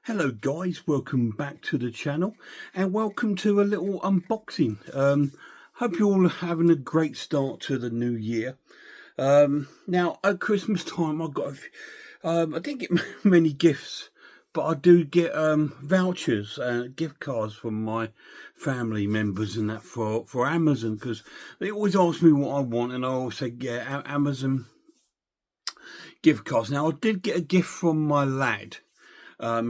Hello guys, welcome back to the channel and welcome to a little unboxing. Hope you're all having a great start to the new year. Now at Christmas time I didn't get many gifts, but I do get vouchers and gift cards from my family members and that for Amazon, because they always ask me what I want and I always say Amazon gift cards. Now I did get a gift from my lad.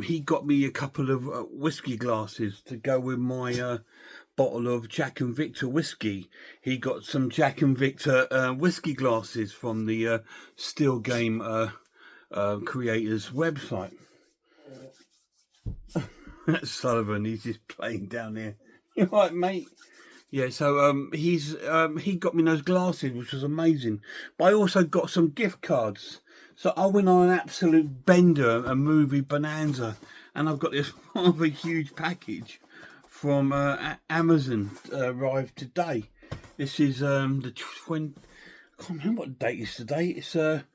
He got me a couple of whiskey glasses to go with my bottle of Jack and Victor whiskey. He got some Jack and Victor whiskey glasses from the Steel Game creators website. That's Sullivan. He's just playing down there. You all right, mate? Yeah, so he got me those glasses, which was amazing. But I also got some gift cards. So I went on an absolute bender, a movie bonanza, and I've got this rather huge package from Amazon arrived today. This is the 20. I can't remember what date is today. It's a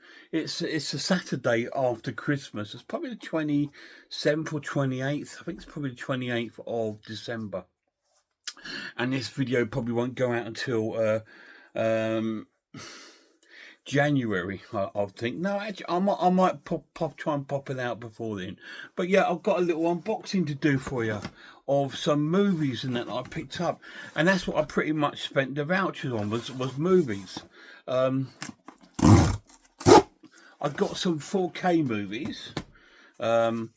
Saturday after Christmas. It's probably the 27th or 28th. I think it's probably the 28th of December. And this video probably won't go out until January, I think. No, actually, I might try and pop it out before then. But yeah, I've got a little unboxing to do for you of some movies and that I picked up, and that's what I pretty much spent the vouchers on was movies. I got some 4K movies, a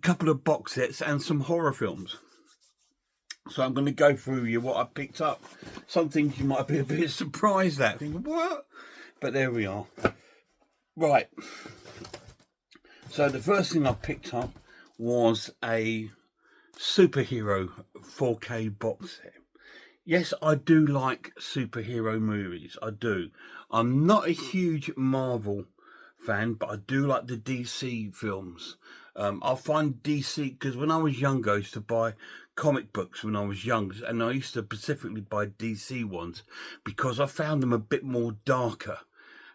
couple of box sets, and some horror films. So I'm going to go through you what I picked up. Some things you might be a bit surprised at. Thinking, what? But there we are. Right. So the first thing I picked up was a superhero 4K box set. Yes, I do like superhero movies. I do. I'm not a huge Marvel fan, but I do like the DC films. I find DC, because when I was younger, I used to buy comic books when I was young, and I used to specifically buy DC ones because I found them a bit more darker,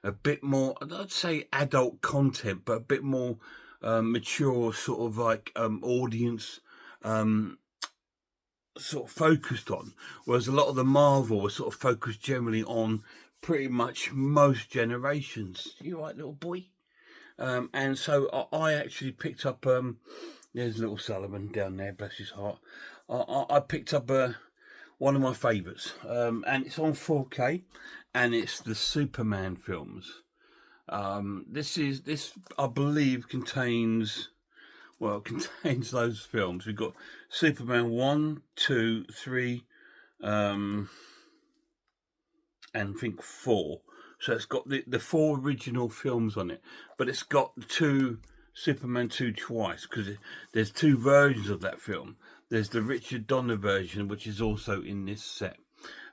a bit more, I'd say adult content, but a bit more mature, sort of like audience sort of focused on, whereas a lot of the Marvel was sort of focused generally on pretty much most generations. You right, little boy? And so I actually picked up, there's little Sullivan down there, bless his heart. I picked up one of my favourites, and it's on 4K, and it's the Superman films. This I believe contains those films. We've got Superman 1, 2, 3, and I think 4. So it's got the 4 original films on it, but it's got Superman 2 twice, because there's 2 versions of that film. There's the Richard Donner version, which is also in this set.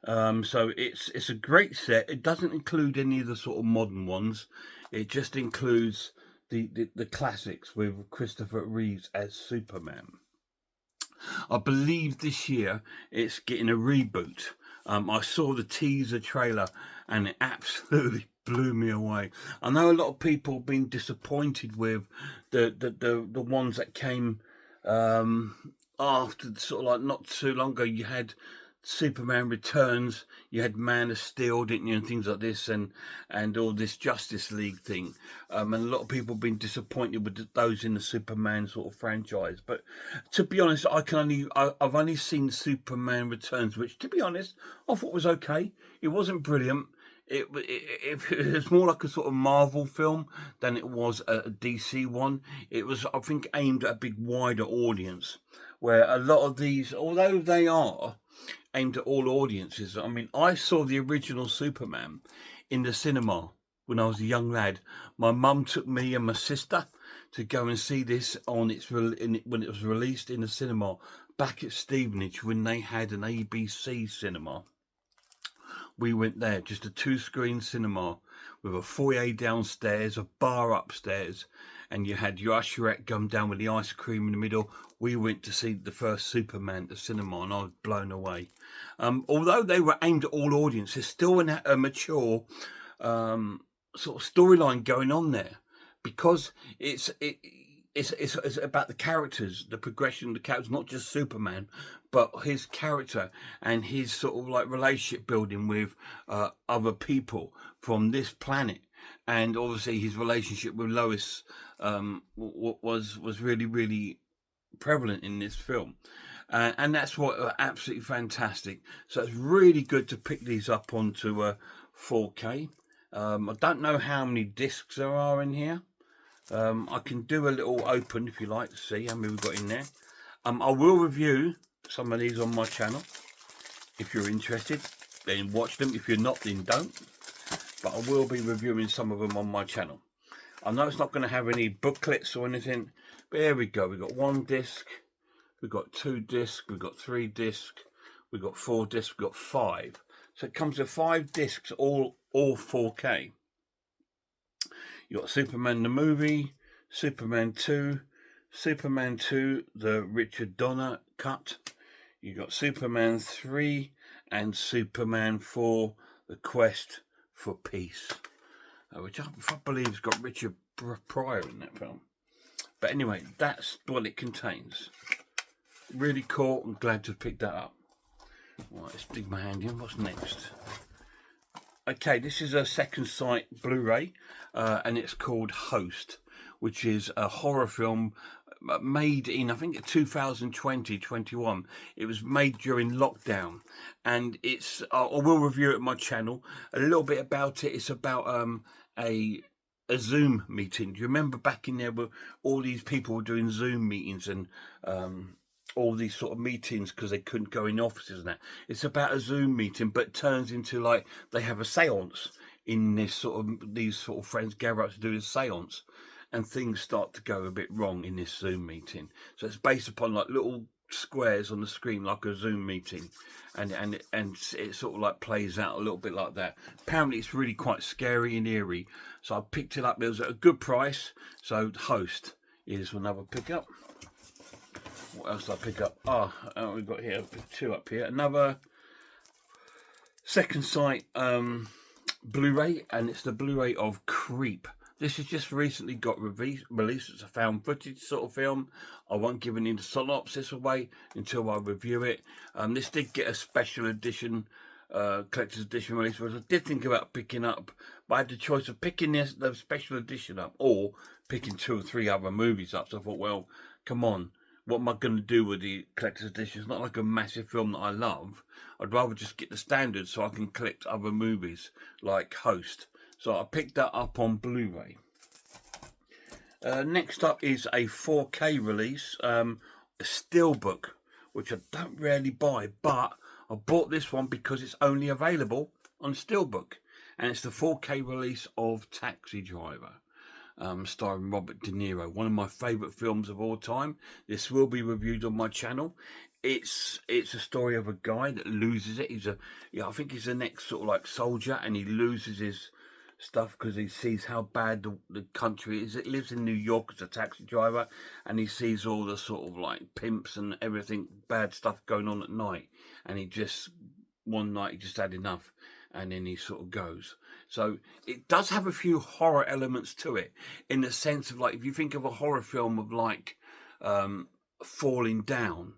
So it's a great set. It doesn't include any of the sort of modern ones. It just includes the classics with Christopher Reeves as Superman. I believe this year it's getting a reboot. I saw the teaser trailer and it absolutely blew me away. I know a lot of people have been disappointed with the ones that came after, sort of like not too long ago. You had Superman Returns, you had Man of Steel, didn't you, and things like this, and all this Justice League thing, and a lot of people have been disappointed with those in the Superman sort of franchise. But to be honest, I've only seen Superman Returns, which, to be honest, I thought was okay. It wasn't brilliant. It was more like a sort of Marvel film than it was a DC one. It was, I think, aimed at a big wider audience, where a lot of these, although they are aimed at all audiences. I mean, I saw the original Superman in the cinema when I was a young lad. My mum took me and my sister to go and see this when it was released in the cinema back at Stevenage, when they had an ABC cinema. We went there, just a 2-screen cinema with a foyer downstairs, a bar upstairs, and you had your usherette come down with the ice cream in the middle. We went to see the first Superman at the cinema, and I was blown away. Although they were aimed at all audiences, there's still a mature sort of storyline going on there, because it's about the characters, the progression of the characters, not just Superman, but his character and his sort of like relationship building with other people from this planet, and obviously his relationship with Lois was really really prevalent in this film. And that's what absolutely fantastic. So it's really good to pick these up onto 4K. I don't know how many discs there are in here. I can do a little open if you like to see how many we've got in there. I will review some of these on my channel. If you're interested, then watch them. If you're not, then don't. But I will be reviewing some of them on my channel. I know it's not going to have any booklets or anything, but here we go. We've got 1 disc, we've got 2 discs, we've got 3 discs, we've got 4 discs, we've got 5. So it comes with 5 discs, all 4K. You got Superman the movie, Superman 2, the Richard Donner cut. You got Superman 3 and Superman 4, the Quest for Peace, which I believe has got Richard Pryor in that film. But anyway, that's what it contains. Really cool. I'm glad to have picked that up. Right, let's dig my hand in. What's next? Okay, this is a Second Sight Blu-ray, and it's called Host, which is a horror film made in, I think, 2020-21. It was made during lockdown, and it's I will review it on my channel. A little bit about it. It's about a Zoom meeting. Do you remember back in there where all these people were doing Zoom meetings and all these sort of meetings because they couldn't go in offices and that? It's about a Zoom meeting, but turns into like they have a seance in this sort of, these sort of friends gather up to do a seance, and things start to go a bit wrong in this Zoom meeting. So it's based upon like little squares on the screen, like a Zoom meeting, and it sort of like plays out a little bit like that. Apparently it's really quite scary and eerie, so I picked it up. It was at a good price. So Host is another pickup. What else did I pick up? We've got here 2 up here. Another Second Sight Blu-ray, and it's the Blu-ray of Creep. This has just recently got released. It's a found footage sort of film. I won't give any synopsis away until I review it. This did get a special edition, collector's edition release, which I did think about picking up, but I had the choice of picking the special edition up or picking 2 or 3 other movies up. So I thought, well, come on, what am I going to do with the collector's edition? It's not like a massive film that I love. I'd rather just get the standard so I can collect other movies like Host. So I picked that up on Blu-ray. Next up is a 4K release, a Steelbook, which I don't really buy, but I bought this one because it's only available on Steelbook, and it's the 4K release of Taxi Driver, starring Robert De Niro, one of my favourite films of all time. This will be reviewed on my channel. It's a story of a guy that loses it. I think he's an ex sort of like soldier, and he loses his stuff because he sees how bad the country is. It lives in New York as a taxi driver, and he sees all the sort of like pimps and everything bad stuff going on at night, and one night he just had enough, and then he sort of goes. So it does have a few horror elements to it, in the sense of like, if you think of a horror film of like Falling Down,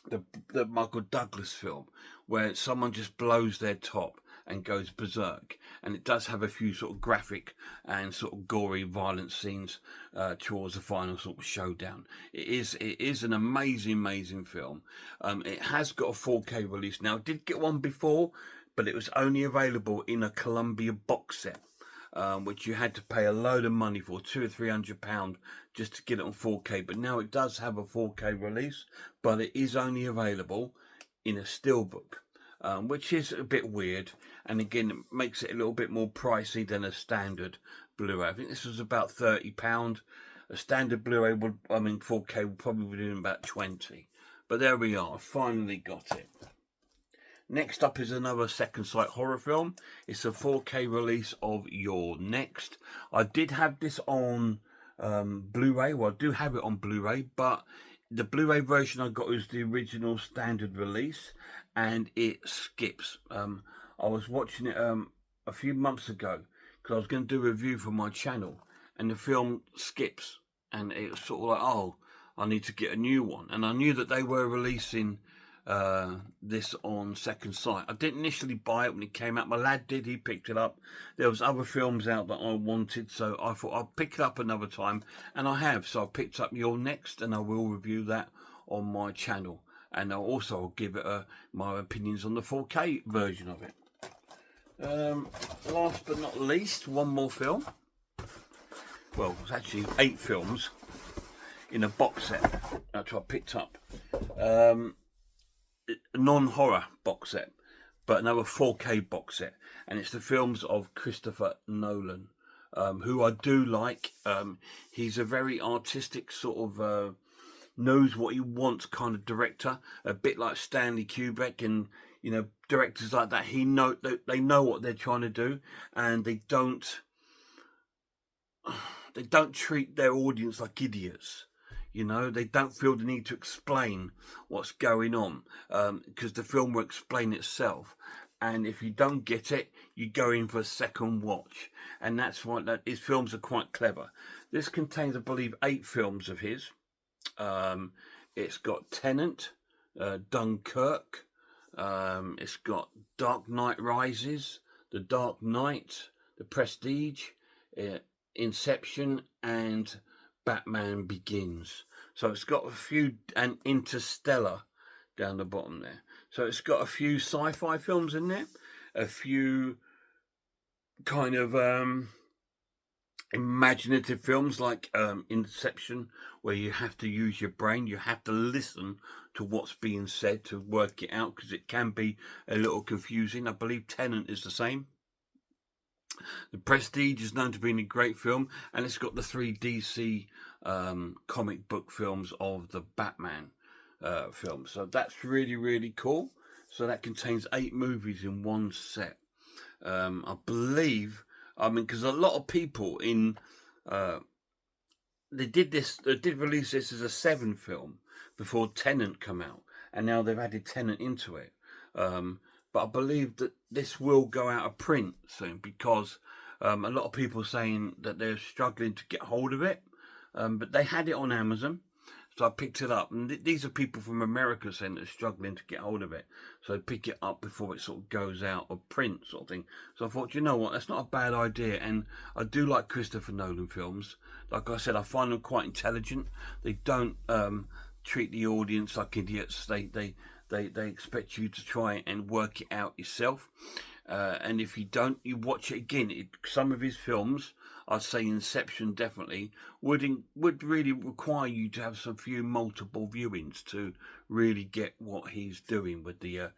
the Michael Douglas film, where someone just blows their top and goes berserk, and it does have a few sort of graphic and sort of gory, violent scenes towards the final sort of showdown. It is an amazing film. It has got a 4K release now. I did get one before, but it was only available in a Columbia box set, which you had to pay a load of money for, £200 or £300 just to get it on 4K. But now it does have a 4K release, but it is only available in a Steelbook, which is a bit weird, and again it makes it a little bit more pricey than a standard Blu-ray. I think this was about £30. A standard Blu-ray 4K would probably be doing about 20. But there we are, finally got it. Next up is another Second Sight horror film. It's a 4K release of You're Next. I did have this on Blu-ray. Well, I do have it on Blu-ray, but the Blu-ray version I got is the original standard release, and it skips. I was watching it a few months ago because I was going to do a review for my channel, and the film skips and it was sort of like, oh, I need to get a new one. And I knew that they were releasing this on Second Sight. I didn't initially buy it when it came out. My lad did. He picked it up. There was other films out that I wanted, so I thought I'll pick it up another time, and I have. So I picked up You're Next, and I will review that on my channel. And I'll give it my opinions on the 4K version of it. Last but not least, one more film. Well, it's actually 8 films in a box set that I picked up. A non-horror box set, but another 4K box set. And it's the films of Christopher Nolan, who I do like. He's a very artistic sort of, knows what he wants kind of director, a bit like Stanley Kubrick and, you know, directors like that. They know what they're trying to do, and they don't treat their audience like idiots. You know, they don't feel the need to explain what's going on, because the film will explain itself. And if you don't get it, you go in for a second watch. And that's why his films are quite clever. This contains, I believe, 8 films of his. It's got Tenet, Dunkirk, it's got Dark Knight Rises, The Dark Knight, The Prestige, Inception, and Batman Begins. So it's got a few, and Interstellar down the bottom there. So it's got a few sci-fi films in there, a few kind of imaginative films like Inception, where you have to use your brain, you have to listen to what's being said to work it out, because it can be a little confusing. I believe Tenet is the same. The Prestige is known to be a great film, and it's got the 3 DC comic book films of the Batman film. So that's really, really cool. So that contains 8 movies in one set. I believe, because a lot of people they did release this as a 7 film before Tenet come out, and now they've added Tenet into it. But I believe that this will go out of print soon, because a lot of people are saying that they're struggling to get hold of it. But they had it on Amazon, so I picked it up. And these are people from America saying they're struggling to get hold of it. So I pick it up before it sort of goes out of print, sort of thing. So I thought, you know what, that's not a bad idea. And I do like Christopher Nolan films. Like I said, I find them quite intelligent. They don't treat the audience like idiots. They expect you to try and work it out yourself. And if you don't, you watch it again. Some of his films, I'd say Inception definitely, would really require you to have some few multiple viewings to really get what he's doing with the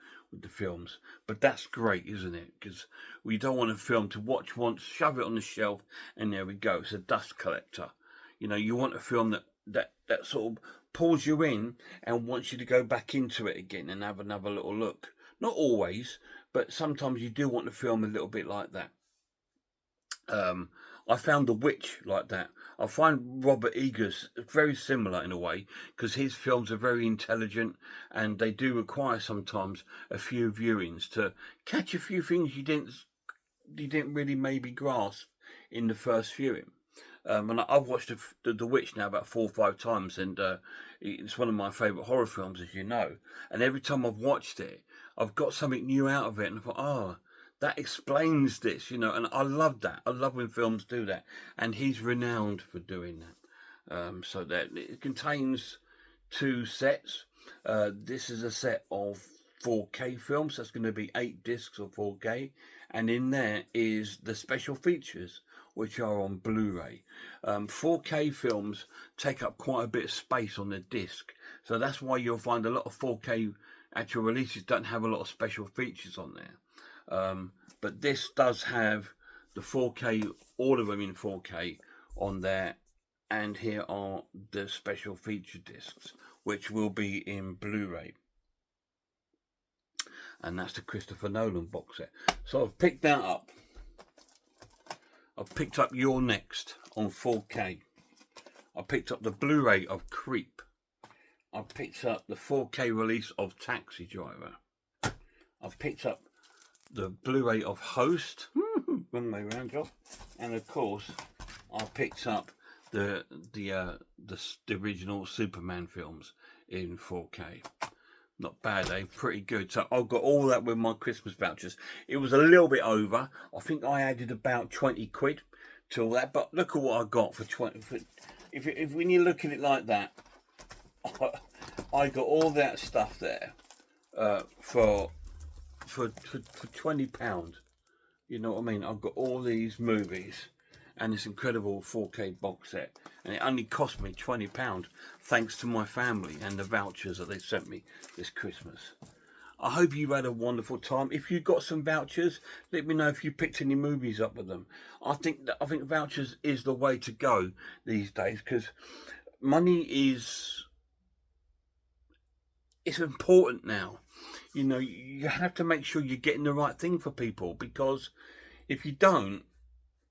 films. But that's great, isn't it? Because we don't want a film to watch once, shove it on the shelf, and there we go. It's a dust collector. You know, you want a film that sort of pulls you in and wants you to go back into it again and have another little look. Not always, but sometimes you do want to film a little bit like that. I found The Witch like that. I find Robert Eggers very similar in a way, because his films are very intelligent, and they do require sometimes a few viewings to catch a few things you didn't really maybe grasp in the first viewing. And I've watched the Witch now about 4 or 5 times, and it's one of my favourite horror films, as you know. And every time I've watched it, I've got something new out of it, and I thought, that explains this, you know. And I love that. I love when films do that, and he's renowned for doing that. So that it contains 2 sets. This is a set of 4K films. That's going to be 8 discs of 4K, and in there is the special features, which are on Blu-ray. 4K films take up quite a bit of space on the disc, so that's why you'll find a lot of 4K actual releases don't have a lot of special features on there. But this does have the 4K, all of them in 4K on there, and here are the special feature discs, which will be in Blu-ray. And that's the Christopher Nolan box set. So I've picked that up. I've picked up You're Next on 4K. I picked up the Blu-ray of Creep. I picked up the 4K release of Taxi Driver. I've picked up the Blu-ray of Host. Wrong way around, Josh. And of course, I picked up the the original Superman films in 4K. Not bad, eh? Pretty good. So I've got all that with my Christmas vouchers. It was a little bit over. I think I added about 20 quid to all that. But look at what I got for 20. If when you look at it like that, I got all that stuff there for £20. You know what I mean? I've got all these movies and this incredible 4K box set, and it only cost me £20 thanks to my family and the vouchers that they sent me this Christmas. I hope you had a wonderful time. If you got some vouchers, let me know if you picked any movies up with them. I think vouchers is the way to go these days, because money is it's important now. You know, you have to make sure you're getting the right thing for people, because if you don't,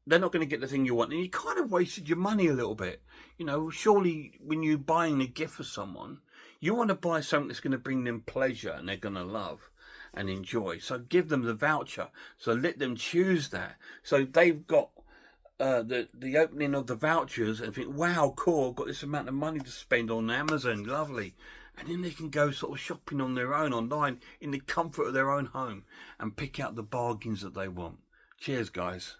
they're not going to get the thing you want, and you kind of wasted your money a little bit. You know, surely when you're buying a gift for someone, you want to buy something that's going to bring them pleasure and they're going to love and enjoy. So give them the voucher. So let them choose that. So they've got the opening of the vouchers and think, wow, cool, I've got this amount of money to spend on Amazon, lovely. And then they can go sort of shopping on their own online in the comfort of their own home and pick out the bargains that they want. Cheers, guys.